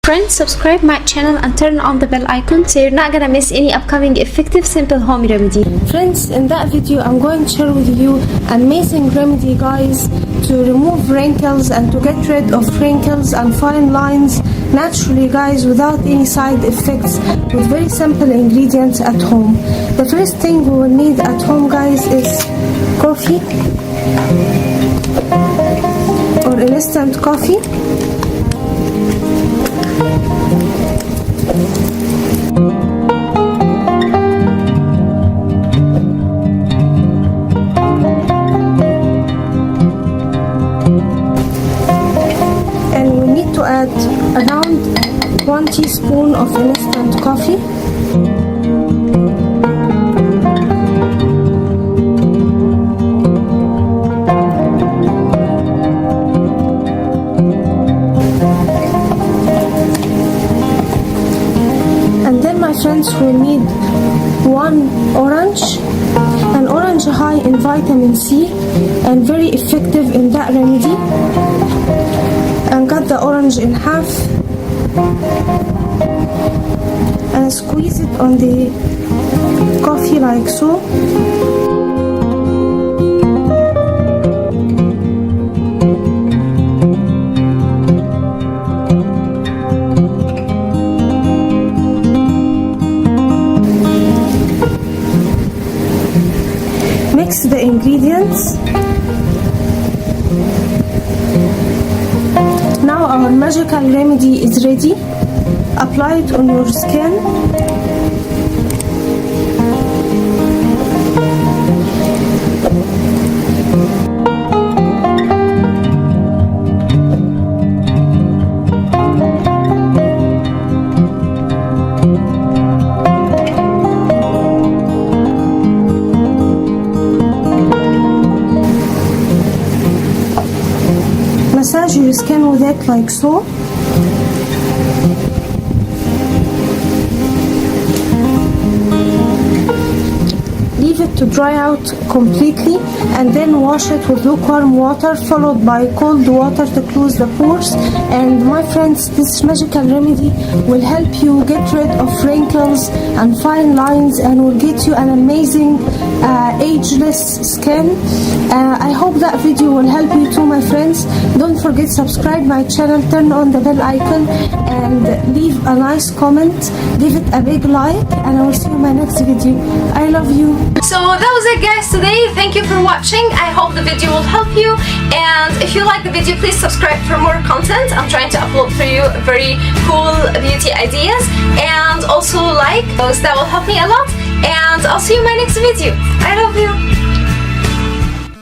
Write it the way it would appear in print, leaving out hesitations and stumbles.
Friends, subscribe my channel and turn on the bell icon so you're not gonna miss any upcoming effective simple home remedy. Friends, in that video I'm going to share with you an amazing remedy, guys, to remove wrinkles and to get rid of wrinkles and fine lines naturally, guys, without any side effects, with very simple ingredients at home. The first thing we will need at home, guys, is coffee or instant coffee. And we need to add around 1 teaspoon of instant coffee. And then, my friends, we need 1 orange. An orange high in vitamin C and very effective in that remedy. And cut the orange in half and squeeze it on the coffee like so. Mix the ingredients. Now our magical remedy is ready. Apply it on your skin. Massage your skin with it like so. Leave it to dry out completely and then wash it with lukewarm water followed by cold water to close the pores. And my friends, this magical remedy will help you get rid of wrinkles and fine lines and will get you an amazing ageless skin. I hope that video will help you too, my friends. Don't forget, subscribe my channel, turn on the bell icon and leave a nice comment. Give it a big like and I will see you in my next video. I love you. So that was it, guys, today. Thank you for watching. I hope the video will help you, and if you like the video, please subscribe for more content. I'm trying to upload for you very cool beauty ideas, and also like those. That will help me a lot, and I'll see you in my next video.